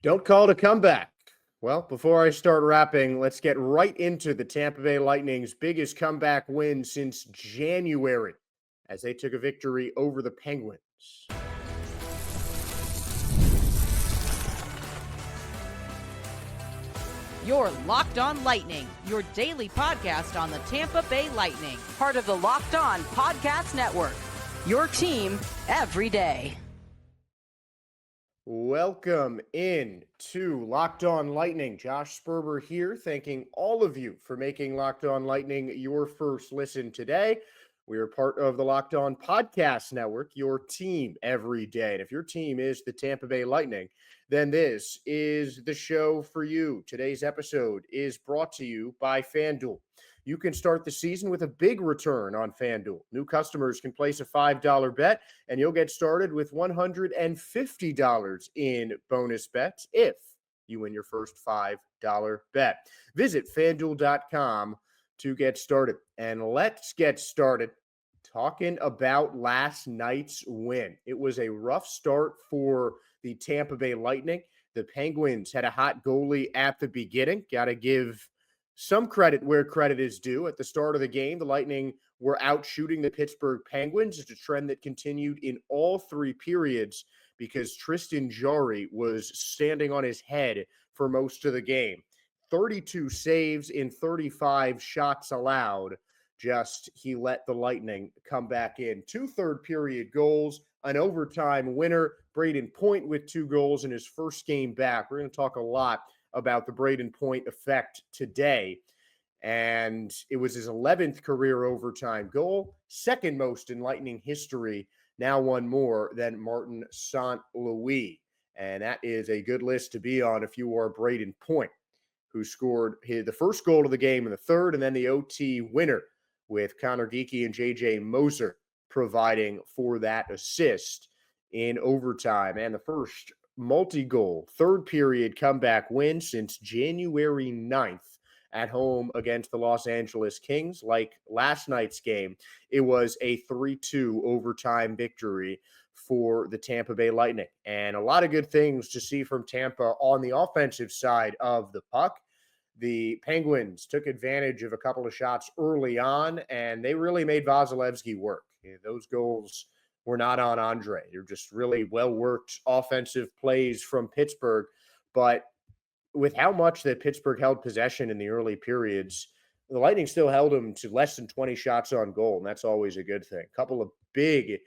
Don't call it a comeback. Well, before I start rapping, let's get right into the Tampa Bay Lightning's biggest comeback win since January as they took a victory over the Penguins. You're Locked On Lightning, your daily podcast on the Tampa Bay Lightning, part of the Locked On Podcast Network, your team every day. Welcome in to Locked On Lightning. Josh Sperber here, thanking all of you for making Locked On Lightning your first listen today. We are part of the Locked On Podcast Network, your team every day. And if your team is the Tampa Bay Lightning, then this is the show for you. Today's episode is brought to you by FanDuel. You can start the season with a big return on FanDuel. New customers can place a $5 bet, and you'll get started with $150 in bonus bets if you win your first $5 bet. Visit FanDuel.com to get started. And let's get started talking about last night's win. It was a rough start for the Tampa Bay Lightning. The Penguins had a hot goalie at the beginning. Got to give some credit where credit is due. At the start of the game, the Lightning were out shooting the Pittsburgh Penguins. It's a trend that continued in all three periods because Tristan Jarry was standing on his head for most of the game. 32 saves in 35 shots allowed. Just he let the Lightning come back in. 2 third-period goals, an overtime winner. Brayden Point with 2 goals in his first game back. We're going to talk a lot about the Brayden Point effect today. And it was his 11th career overtime goal, second most in Lightning history, now one more than Martin St. Louis. And that is a good list to be on if you are Brayden Point, who scored the first goal of the game in the third, and then the OT winner with Connor Geekie and J.J. Moser providing for that assist in overtime. And the first multi-goal, third-period comeback win since January 9th at home against the Los Angeles Kings. Like last night's game, it was a 3-2 overtime victory for the Tampa Bay Lightning. And a lot of good things to see from Tampa on the offensive side of the puck. The Penguins took advantage of a couple of shots early on, and they really made Vasilevsky work. Those goals were not on Andre. They're just really well-worked offensive plays from Pittsburgh. But with how much that Pittsburgh held possession in the early periods, the Lightning still held them to less than 20 shots on goal, and that's always a good thing. A couple of big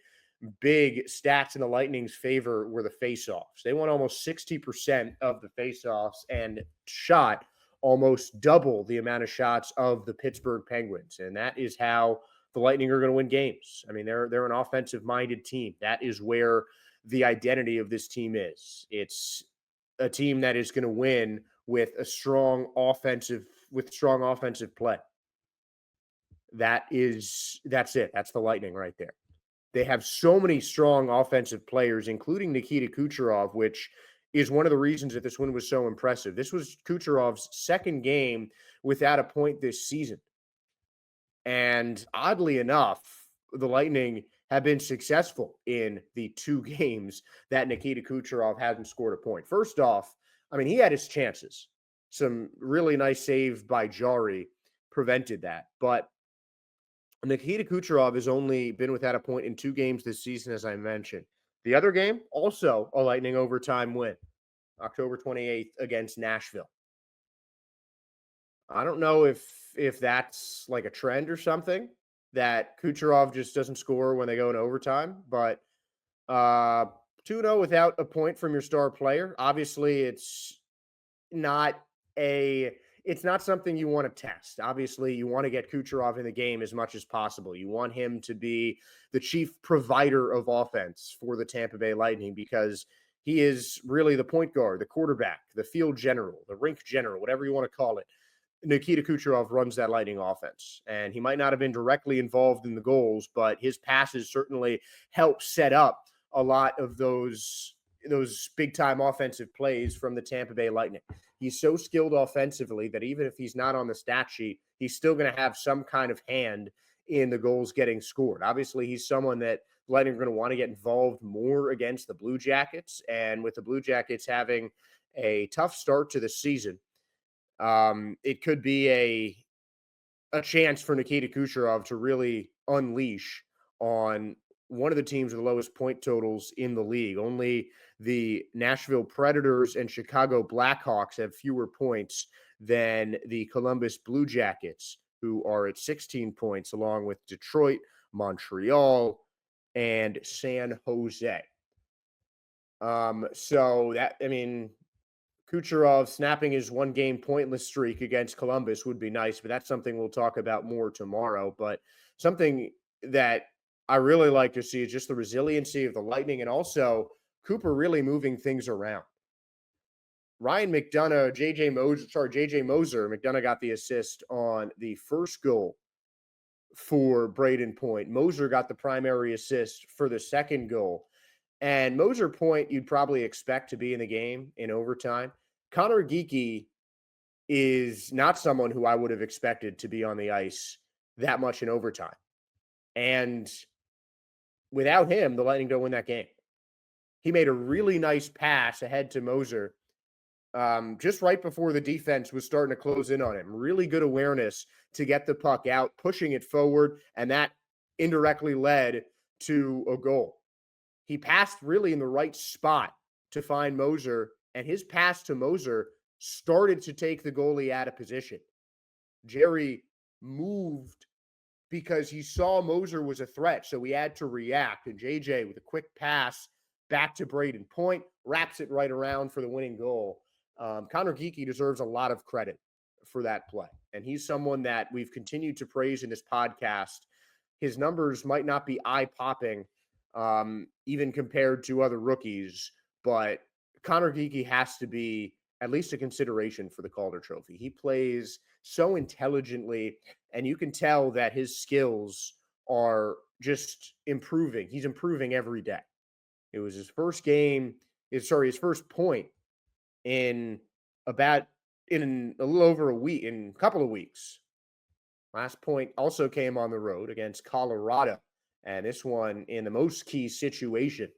stats in the Lightning's favor were the faceoffs. They won almost 60% of the faceoffs and shot almost double the amount of shots of the Pittsburgh Penguins. And that is how the Lightning are going to win games. I mean, they're an offensive-minded team. That is where the identity of this team is. It's a team that is going to win with strong offensive play. That's it. That's the Lightning right there. They have so many strong offensive players, including Nikita Kucherov, which is one of the reasons that this win was so impressive. This was Kucherov's second game without a point this season. And oddly enough, the Lightning have been successful in the 2 games that Nikita Kucherov hasn't scored a point. First off, I mean, he had his chances. Some really nice save by Jarry prevented that. But Nikita Kucherov has only been without a point in 2 games this season, as I mentioned. The other game, also a Lightning overtime win, October 28th against Nashville. I don't know if that's like a trend or something, that Kucherov just doesn't score when they go in overtime, but 2-0 without a point from your star player. Obviously, it's not something you want to test. Obviously, you want to get Kucherov in the game as much as possible. You want him to be the chief provider of offense for the Tampa Bay Lightning because he is really the point guard, the quarterback, the field general, the rink general, whatever you want to call it. Nikita Kucherov runs that Lightning offense, and he might not have been directly involved in the goals, but his passes certainly help set up a lot of those big-time offensive plays from the Tampa Bay Lightning. He's so skilled offensively that even if he's not on the stat sheet, he's still going to have some kind of hand in the goals getting scored. Obviously, he's someone that Lightning are going to want to get involved more against the Blue Jackets, and with the Blue Jackets having a tough start to the season. It could be a chance for Nikita Kucherov to really unleash on one of the teams with the lowest point totals in the league. Only the Nashville Predators and Chicago Blackhawks have fewer points than the Columbus Blue Jackets, who are at 16 points, along with Detroit, Montreal, and San Jose. Kucherov snapping his one-game pointless streak against Columbus would be nice, but that's something we'll talk about more tomorrow. But something that I really like to see is just the resiliency of the Lightning, and also Cooper really moving things around. Ryan McDonough, JJ Moser. McDonough got the assist on the first goal for Brayden Point. Moser got the primary assist for the second goal. And Moser Point, you'd probably expect to be in the game in overtime. Connor Geekie is not someone who I would have expected to be on the ice that much in overtime. And without him, the Lightning don't win that game. He made a really nice pass ahead to Moser just right before the defense was starting to close in on him. Really good awareness to get the puck out, pushing it forward, and that indirectly led to a goal. He passed really in the right spot to find Moser, and his pass to Moser started to take the goalie out of position. Jerry moved because he saw Moser was a threat, so he had to react. And JJ, with a quick pass back to Brayden Point, wraps it right around for the winning goal. Connor Geekie deserves a lot of credit for that play, and he's someone that we've continued to praise in this podcast. His numbers might not be eye-popping, even compared to other rookies, but Connor Geekie has to be at least a consideration for the Calder Trophy. He plays so intelligently, and you can tell that his skills are just improving. He's improving every day. It was his first point in a little over a week, in a couple of weeks. Last point also came on the road against Colorado, and this one in the most key situation.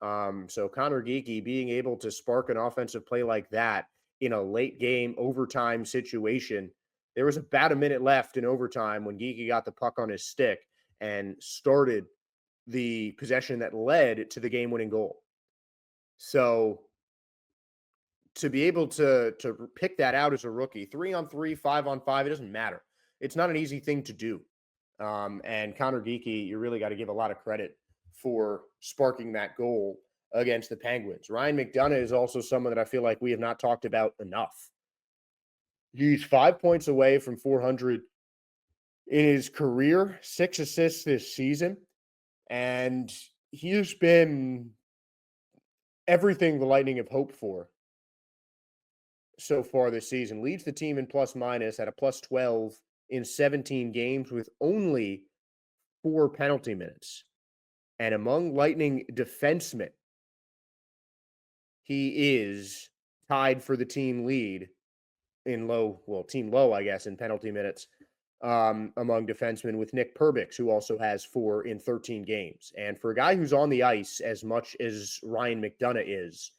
So Connor Geekie being able to spark an offensive play like that in a late game overtime situation. There was about a minute left in overtime when Geekie got the puck on his stick and started the possession that led to the game-winning goal. So to be able to pick that out as a rookie, 3-on-3, 5-on-5, it doesn't matter. It's not an easy thing to do. And Connor Geekie, you really got to give a lot of credit for sparking that goal against the Penguins. Ryan McDonough is also someone that I feel like we have not talked about enough. He's 5 points away from 400 in his career, 6 assists this season, and he's been everything the Lightning have hoped for so far this season. Leads the team in plus-minus at a +12 in 17 games with only 4 penalty minutes. And among Lightning defensemen, he is tied for the team lead in team low, I guess, in penalty minutes among defensemen with Nick Perbix, who also has 4 in 13 games. And for a guy who's on the ice as much as Ryan McDonough is,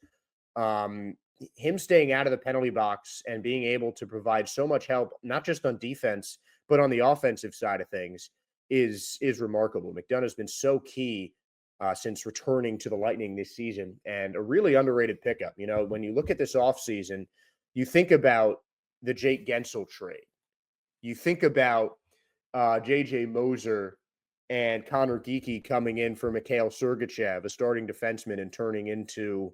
him staying out of the penalty box and being able to provide so much help, not just on defense, but on the offensive side of things, is remarkable. McDonough has been so key since returning to the Lightning this season, and a really underrated pickup. You know, when you look at this offseason, you think about the Jake Gensel trade. You think about JJ Moser and Connor Geekie coming in for Mikhail Sergachev, a starting defenseman, and turning into,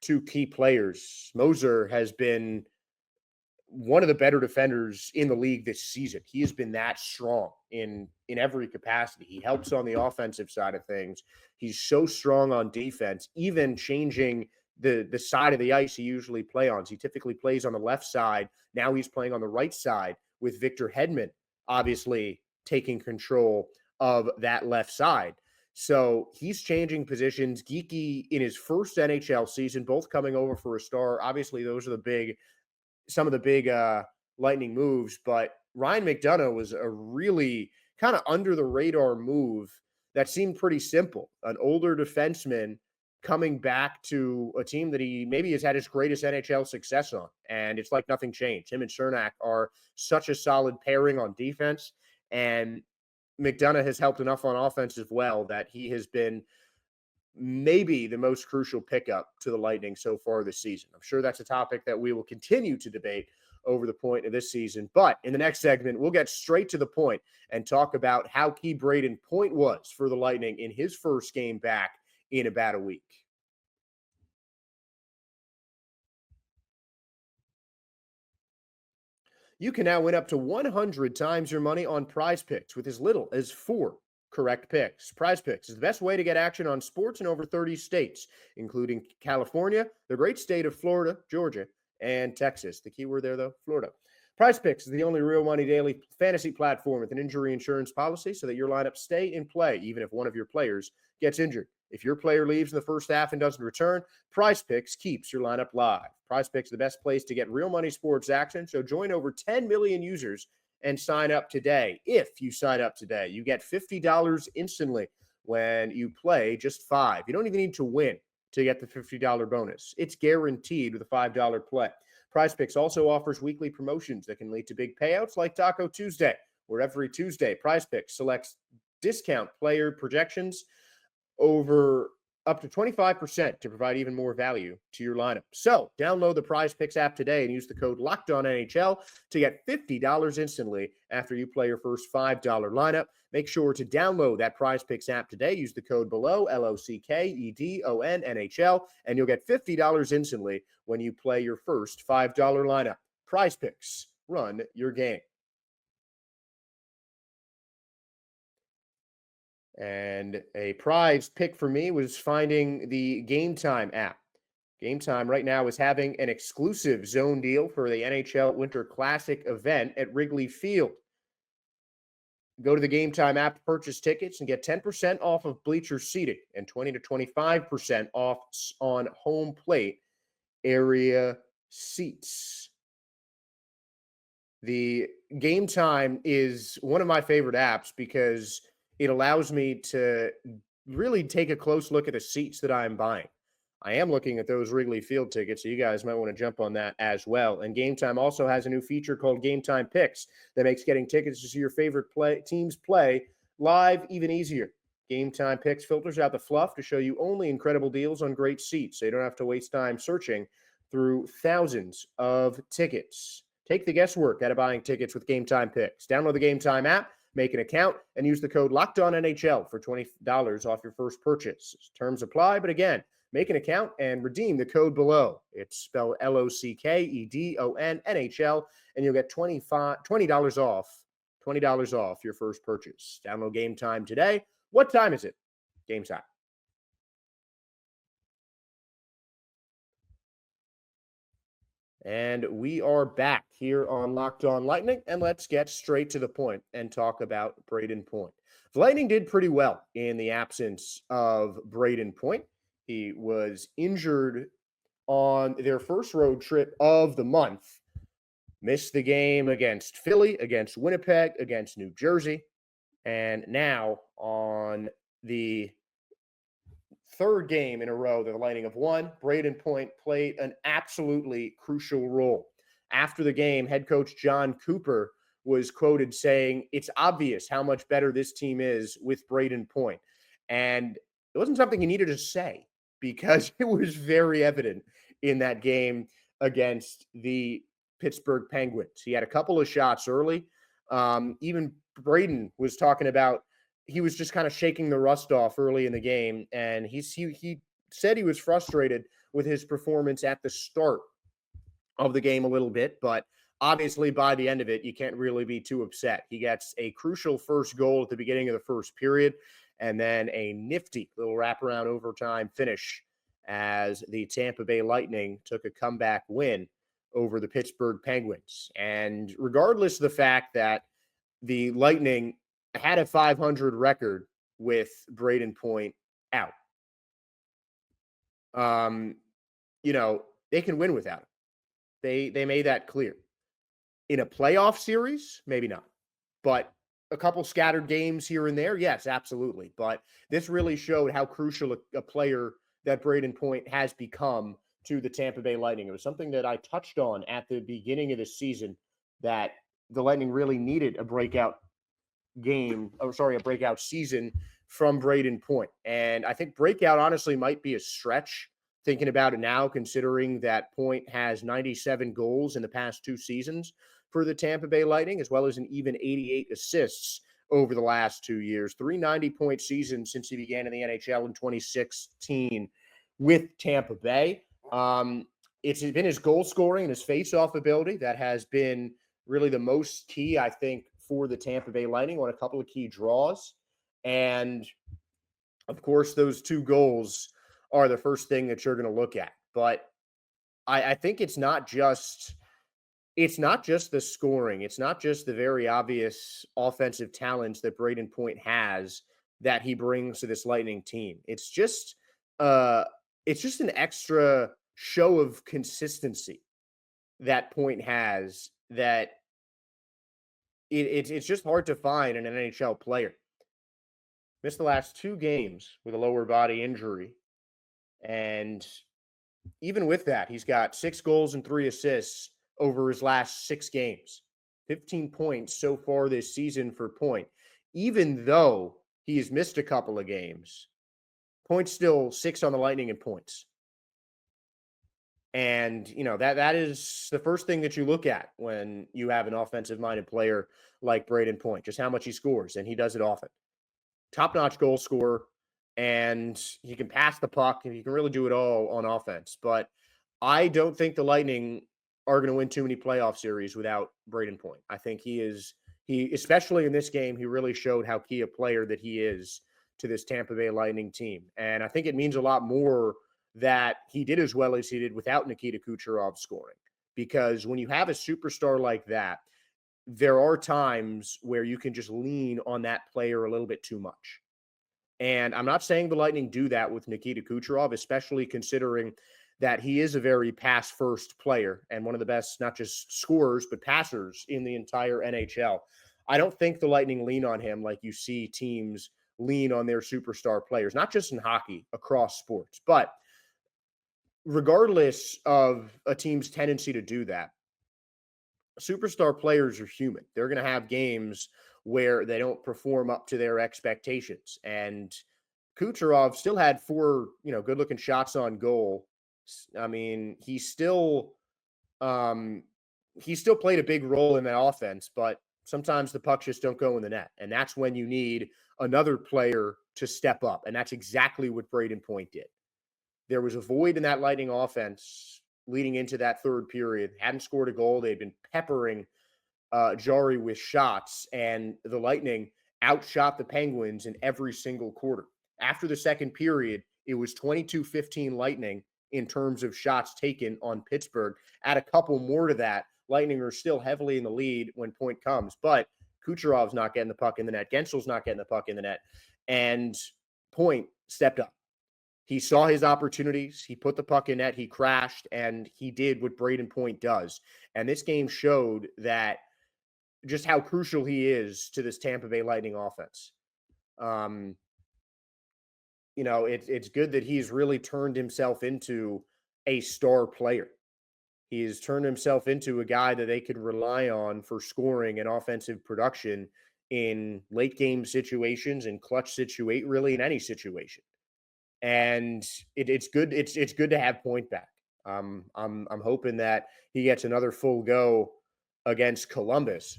2 key players. Moser has been one of the better defenders in the league this season. He has been that strong in every capacity. He helps on the offensive side of things. He's so strong on defense, even changing the side of the ice he usually plays on. He typically plays on the left side. Now he's playing on the right side with Victor Hedman, obviously taking control of that left side. So he's changing positions. Geekie in his first NHL season, both coming over for a star. Obviously, those are some of the big Lightning moves, but Ryan McDonough was a really kind of under the radar move that seemed pretty simple. An older defenseman coming back to a team that he maybe has had his greatest NHL success on. And it's like nothing changed. Him and Cernak are such a solid pairing on defense. And McDonough has helped enough on offense as well that he has been maybe the most crucial pickup to the Lightning so far this season. I'm sure that's a topic that we will continue to debate over the point of this season. But in the next segment, we'll get straight to the point and talk about how key Brayden Point was for the Lightning in his first game back in about a week. You can now win up to 100 times your money on Prize Picks with as little as 4 correct picks. Prize Picks is the best way to get action on sports in over 30 states, including California, the great state of Florida, Georgia, and Texas. The key word there, though, Florida. Prize Picks is the only real money daily fantasy platform with an injury insurance policy so that your lineups stay in play even if one of your players gets injured. If your player leaves in the first half and doesn't return, Prize Picks keeps your lineup live. Prize Picks is the best place to get real money sports action, so join over 10 million users and sign up today. If you sign up today, you get $50 instantly when you play just $5. You don't even need to win to get the $50 bonus. It's guaranteed with a $5 play. Prize Picks also offers weekly promotions that can lead to big payouts like Taco Tuesday, where every Tuesday, Prize Picks selects discount player projections over up to 25% to provide even more value to your lineup. So download the Prize Picks app today and use the code LOCKEDONNHL to get $50 instantly after you play your first $5 lineup. Make sure to download that Prize Picks app today. Use the code below, LOCKEDONNHL, and you'll get $50 instantly when you play your first $5 lineup. Prize Picks, run your game. And a prize pick for me was finding the Game Time app. Game Time right now is having an exclusive zone deal for the NHL Winter Classic event at Wrigley Field. Go to the Game Time app to purchase tickets and get 10% off of bleacher seating and 20 to 25% off on home plate area seats. The Game Time is one of my favorite apps because it allows me to really take a close look at the seats that I'm buying. I am looking at those Wrigley Field tickets, so you guys might want to jump on that as well. And Game Time also has a new feature called Game Time Picks that makes getting tickets to see your favorite teams play live even easier. Game Time Picks filters out the fluff to show you only incredible deals on great seats, so you don't have to waste time searching through thousands of tickets. Take the guesswork out of buying tickets with Game Time Picks. Download the Game Time app, make an account, and use the code LOCKEDONNHL for $20 off your first purchase. Terms apply, but again, make an account and redeem the code below. It's spelled LOCKEDONNHL, and you'll get $20 off your first purchase. Download Game Time today. What time is it? Game time. And we are back here on Locked On Lightning, and let's get straight to the point and talk about Brayden Point. The Lightning did pretty well in the absence of Brayden Point. He was injured on their first road trip of the month, missed the game against Philly, against Winnipeg, against New Jersey, and now on the third game in a row that the Lightning have won, Brayden Point played an absolutely crucial role. After the game, head coach John Cooper was quoted saying, "It's obvious how much better this team is with Brayden Point." And it wasn't something he needed to say because it was very evident in that game against the Pittsburgh Penguins. He had a couple of shots early. Even Brayden was talking about he was just kind of shaking the rust off early in the game, and he said he was frustrated with his performance at the start of the game a little bit, but obviously by the end of it, you can't really be too upset. He gets a crucial first goal at the beginning of the first period, and then a nifty little wraparound overtime finish as the Tampa Bay Lightning took a comeback win over the Pittsburgh Penguins. And regardless of the fact that the Lightning had a .500 record with Brayden Point out, they can win without him. They made that clear. In a playoff series, maybe not. But a couple scattered games here and there, yes, absolutely. But this really showed how crucial a player that Brayden Point has become to the Tampa Bay Lightning. It was something that I touched on at the beginning of the season, that the Lightning really needed a breakout a breakout season from Brayden Point. And I think breakout honestly might be a stretch thinking about it now, considering that Point has 97 goals in the past 2 seasons for the Tampa Bay Lightning, as well as an even 88 assists over the last 2 years. 390-point season since he began in the NHL in 2016 with Tampa Bay. It's been his goal scoring and his face-off ability that has been really the most key, I think, for the Tampa Bay Lightning on a couple of key draws. And of course, those 2 goals are the first thing that you're going to look at. But I think it's not just the scoring. It's not just the very obvious offensive talents that Brayden Point has that he brings to this Lightning team. It's just an extra show of consistency that Point has that it's just hard to find in an NHL player. Missed the last 2 games with a lower body injury. And even with that, he's got 6 goals and 3 assists over his last 6 games. 15 points so far this season for Point. Even though he has missed a couple of games, Point's still 6 on the Lightning in points. And, that is the first thing that you look at when you have an offensive-minded player like Brayden Point, just how much he scores, and he does it often. Top-notch goal scorer, and he can pass the puck, and he can really do it all on offense. But I don't think the Lightning are going to win too many playoff series without Brayden Point. I think he especially in this game, he really showed how key a player that he is to this Tampa Bay Lightning team. And I think it means a lot more that he did as well as he did without Nikita Kucherov scoring. Because when you have a superstar like that, there are times where you can just lean on that player a little bit too much. And I'm not saying the Lightning do that with Nikita Kucherov, especially considering that he is a very pass-first player and one of the best, not just scorers, but passers in the entire NHL. I don't think the Lightning lean on him like you see teams lean on their superstar players, not just in hockey, across sports. But regardless of a team's tendency to do that, superstar players are human. They're going to have games where they don't perform up to their expectations. And Kucherov still had 4, good-looking shots on goal. I mean, he still played a big role in that offense, but sometimes the pucks just don't go in the net. And that's when you need another player to step up. And that's exactly what Brayden Point did. There was a void in that Lightning offense leading into that third period. Hadn't scored a goal. They'd been peppering Jarry with shots, and the Lightning outshot the Penguins in every single quarter. After the second period, it was 22-15 Lightning in terms of shots taken on Pittsburgh. Add a couple more to that, Lightning are still heavily in the lead when Point comes, but Kucherov's not getting the puck in the net. Gensel's not getting the puck in the net, and Point stepped up. He saw his opportunities. He put the puck in net. He crashed, and he did what Brayden Point does. And this game showed that just how crucial he is to this Tampa Bay Lightning offense. It's good that he's really turned himself into a star player. He's turned himself into a guy that they could rely on for scoring and offensive production in late game situations and clutch really in any situation. And it's good. It's good to have Point back. I'm hoping that he gets another full go against Columbus.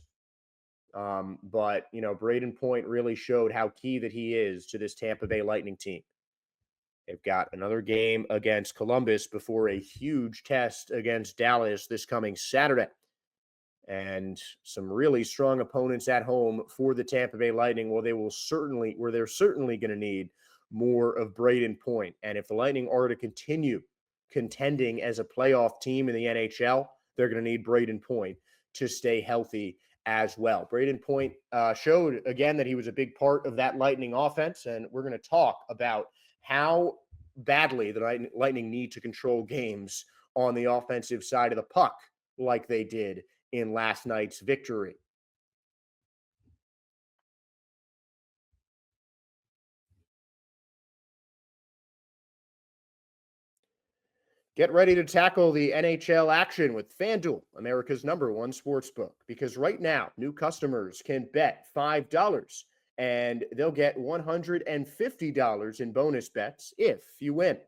But Brayden Point really showed how key that he is to this Tampa Bay Lightning team. They've got another game against Columbus before a huge test against Dallas this coming Saturday. And some really strong opponents at home for the Tampa Bay Lightning. Well, they're certainly going to need more of Brayden Point. And if the Lightning are to continue contending as a playoff team in the NHL, they're going to need Brayden Point to stay healthy as well. Brayden Point showed again that he was a big part of that Lightning offense. And we're going to talk about how badly the Lightning need to control games on the offensive side of the puck like they did in last night's victory. Get ready to tackle the NHL action with FanDuel, America's #1 sportsbook, because right now, new customers can bet $5 and they'll get $150 in bonus bets if you win.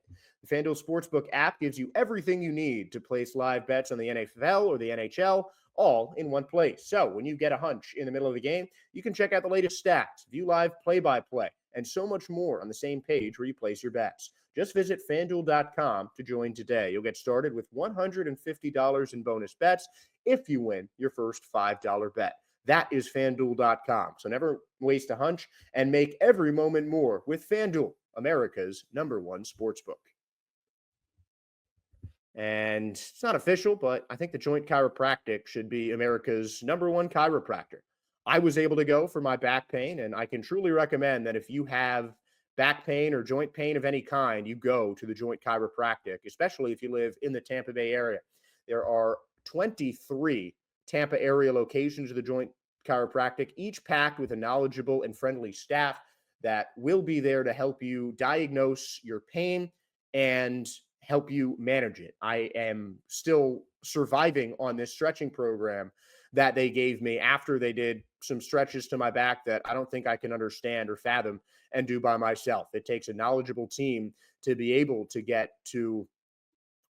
The FanDuel Sportsbook app gives you everything you need to place live bets on the NFL or the NHL all in one place. So when you get a hunch in the middle of the game, you can check out the latest stats, view live play-by-play, and so much more on the same page where you place your bets. Just visit FanDuel.com to join today. You'll get started with $150 in bonus bets if you win your first $5 bet. That is FanDuel.com. So never waste a hunch and make every moment more with FanDuel, America's #1 sportsbook. And it's not official, but I think the Joint Chiropractic should be America's #1 chiropractor. I was able to go for my back pain, and I can truly recommend that if you have back pain or joint pain of any kind, you go to the Joint Chiropractic, especially if you live in the Tampa Bay area. There are 23 Tampa area locations of the Joint Chiropractic, each packed with a knowledgeable and friendly staff that will be there to help you diagnose your pain and help you manage it. I am still surviving on this stretching program that they gave me after they did some stretches to my back that I don't think I can understand or fathom and do by myself. It takes a knowledgeable team to be able to get to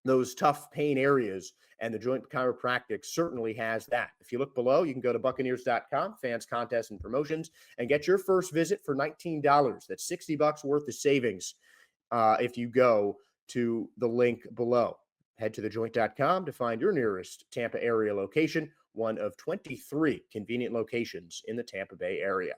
those tough pain areas, and the Joint Chiropractic certainly has that. If you look below, you can go to Buccaneers.com, fans, contests, and promotions, and get your first visit for $19. That's $60 worth of savings if you go to the link below. Head to thejoint.com to find your nearest Tampa area location, one of 23 convenient locations in the Tampa Bay area.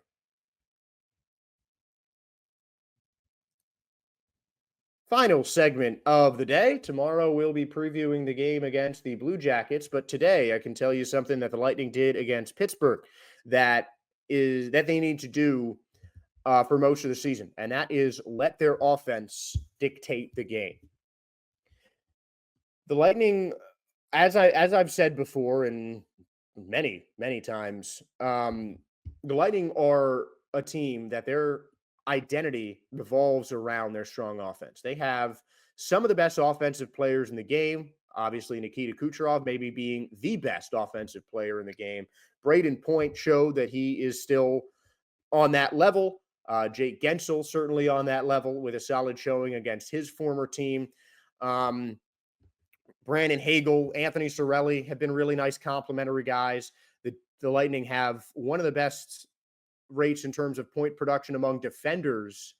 Final segment of the day. Tomorrow we'll be previewing the game against the Blue Jackets, but today I can tell you something that the Lightning did against Pittsburgh that they need to do for most of the season, and that is let their offense dictate the game. The Lightning, as I've said before and many times, the Lightning are a team that their identity revolves around their strong offense. They have some of the best offensive players in the game. Obviously, Nikita Kucherov maybe being the best offensive player in the game. Brayden Point showed that he is still on that level. Jake Gensel certainly on that level with a solid showing against his former team. Brandon Hagel, Anthony Cirelli have been really nice complimentary guys. The Lightning have one of the best rates in terms of point production among defenders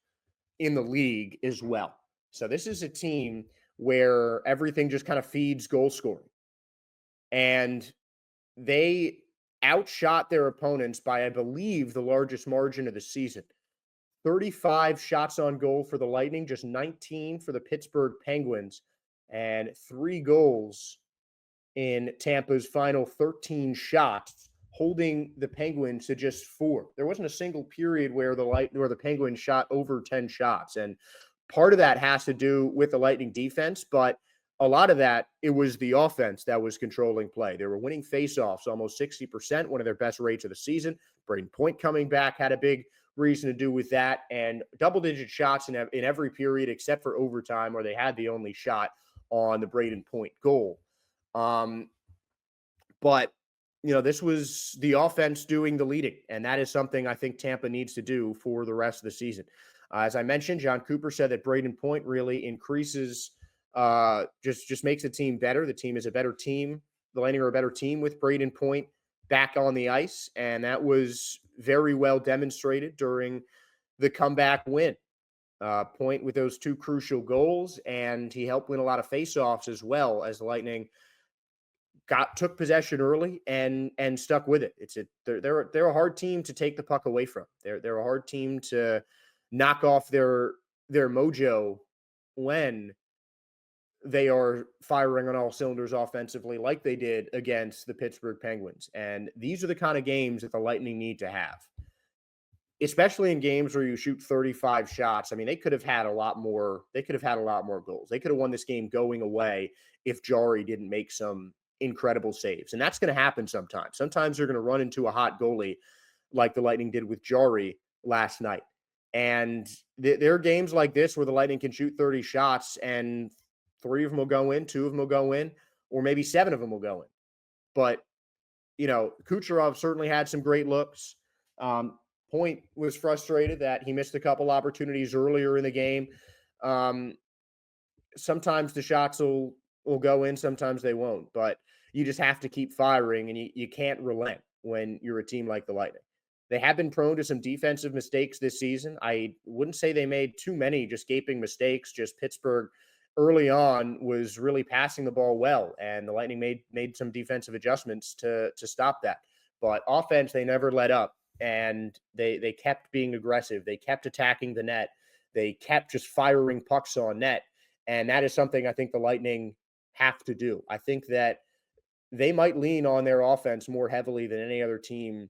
in the league as well. So this is a team where everything just kind of feeds goal scoring. And they outshot their opponents by, I believe, the largest margin of the season. 35 shots on goal for the Lightning, just 19 for the Pittsburgh Penguins, and 3 goals in Tampa's final 13 shots, holding the Penguins to just 4. There wasn't a single period where the Penguins shot over 10 shots. And part of that has to do with the Lightning defense, but a lot of that, it was the offense that was controlling play. They were winning faceoffs almost 60%, one of their best rates of the season. Brayden Point coming back had a big reason to do with that, and double-digit shots in every period except for overtime, where they had the only shot on the Brayden Point goal. But this was the offense doing the leading, and that is something I think Tampa needs to do for the rest of the season. As I mentioned, John Cooper said that Brayden Point really increases, just makes the team better. The team is a better team. The Lightning are a better team with Brayden Point back on the ice, and that was very well demonstrated during the comeback win. Point with those 2 crucial goals, and he helped win a lot of faceoffs as well, as the Lightning took possession early and stuck with it. They're a hard team to take the puck away from. They're a hard team to knock off their mojo when they are firing on all cylinders offensively, like they did against the Pittsburgh Penguins. And these are the kind of games that the Lightning need to have, especially in games where you shoot 35 shots. I mean, they could have had a lot more. They could have had a lot more goals. They could have won this game going away if Jarry didn't make some incredible saves. And that's going to happen sometimes. Sometimes they're going to run into a hot goalie like the Lightning did with Jarry last night. And there are games like this where the Lightning can shoot 30 shots and 3 of them will go in, 2 of them will go in, or maybe 7 of them will go in. But, Kucherov certainly had some great looks. Point was frustrated that he missed a couple opportunities earlier in the game. Sometimes the shots will go in, sometimes they won't. But you just have to keep firing, and you can't relent when you're a team like the Lightning. They have been prone to some defensive mistakes this season. I wouldn't say they made too many just gaping mistakes. Just Pittsburgh early on was really passing the ball well, and the Lightning made some defensive adjustments to stop that. But offense, they never let up, and they kept being aggressive. They kept attacking the net. They kept just firing pucks on net, and that is something I think the Lightning have to do. I think that they might lean on their offense more heavily than any other team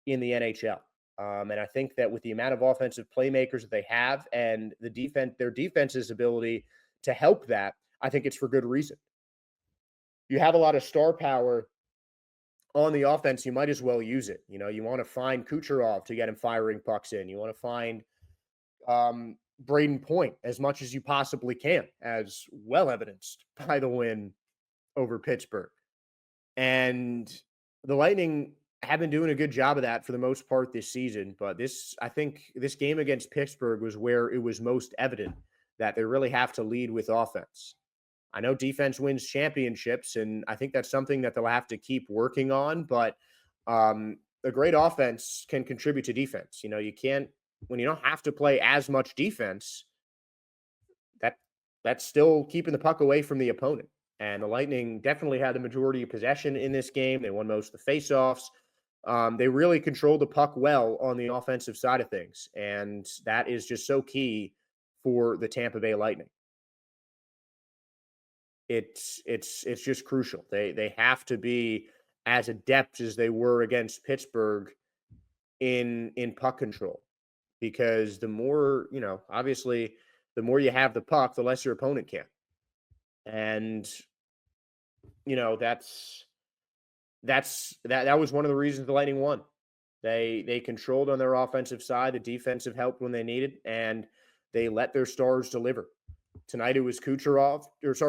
in the NHL. And I think that with the amount of offensive playmakers that they have and their defense's ability to help that, I think it's for good reason. You have a lot of star power on the offense, you might as well use it. You want to find Kucherov to get him firing pucks in. You want to find Brayden Point as much as you possibly can, as well evidenced by the win over Pittsburgh. And the Lightning have been doing a good job of that for the most part this season. But I think this game against Pittsburgh was where it was most evident that they really have to lead with offense. I know defense wins championships, and I think that's something that they'll have to keep working on. But a great offense can contribute to defense. You can't, when you don't have to play as much defense, that's still keeping the puck away from the opponent. And the Lightning definitely had the majority of possession in this game. They won most of the faceoffs. They really controlled the puck well on the offensive side of things. And that is just so key for the Tampa Bay Lightning. It's just crucial. They have to be as adept as they were against Pittsburgh in puck control. Because the more, obviously, the more you have the puck, the less your opponent can. And that was one of the reasons the Lightning won. They controlled on their offensive side. The defensive helped when they needed, and they let their stars deliver. Tonight it was Kucherov,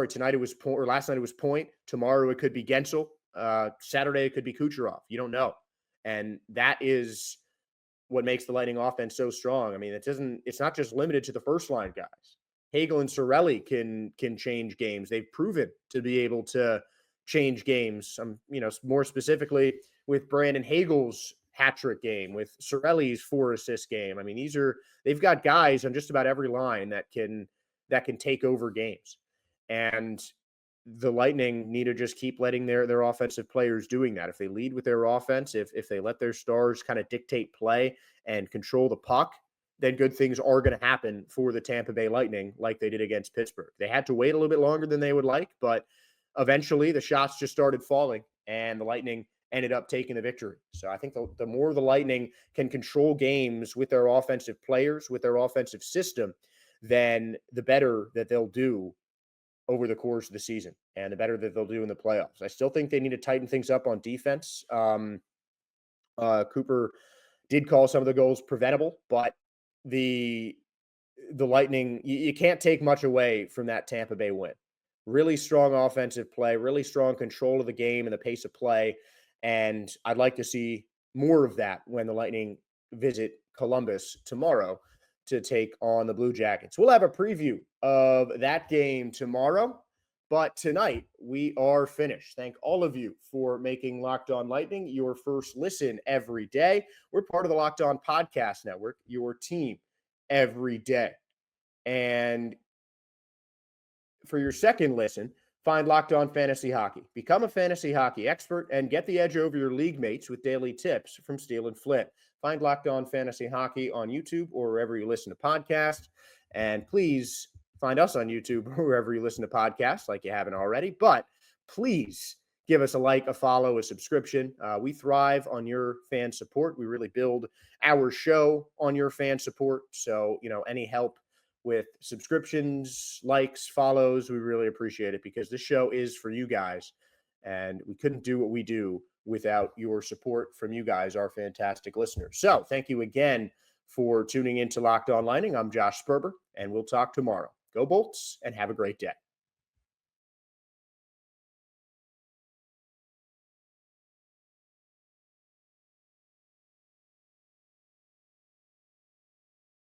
tonight it was Point, or last night it was Point. Tomorrow it could be Gensel. Saturday it could be Kucherov. You don't know, and that is what makes the Lightning offense so strong. I mean, it's not just limited to the first line guys. Hagel and Cirelli can change games. They've proven to be able to change games. More specifically with Brandon Hagel's hat-trick game, with Cirelli's 4-assist game. I mean, they've got guys on just about every line that can take over games. And the Lightning need to just keep letting their offensive players doing that. If they lead with their offense, if they let their stars kind of dictate play and control the puck, then good things are going to happen for the Tampa Bay Lightning like they did against Pittsburgh. They had to wait a little bit longer than they would like, but eventually the shots just started falling and the Lightning ended up taking the victory. So I think the more the Lightning can control games with their offensive players, with their offensive system, then the better that they'll do over the course of the season and the better that they'll do in the playoffs. I still think they need to tighten things up on defense. Cooper did call some of the goals preventable, but the Lightning, you can't take much away from that Tampa Bay win. Really strong offensive play, really strong control of the game and the pace of play. And I'd like to see more of that when the Lightning visit Columbus tomorrow to take on the Blue Jackets. We'll have a preview of that game tomorrow, but tonight we are finished. Thank all of you for making Locked On Lightning your first listen every day. We're part of the Locked On Podcast Network, your team every day. And for your second listen, find Locked On Fantasy Hockey. Become a fantasy hockey expert and get the edge over your league mates with daily tips from Steel and Flint. Find Locked On Fantasy Hockey on YouTube or wherever you listen to podcasts. And please find us on YouTube or wherever you listen to podcasts like you haven't already. But please give us a like, a follow, a subscription. We thrive on your fan support. We really build our show on your fan support. So, any help with subscriptions, likes, follows, we really appreciate it because this show is for you guys. And we couldn't do what we do without your support from you guys, our fantastic listeners. So thank you again for tuning in to Locked On Lightning. I'm Josh Sperber, and we'll talk tomorrow. Go Bolts, and have a great day.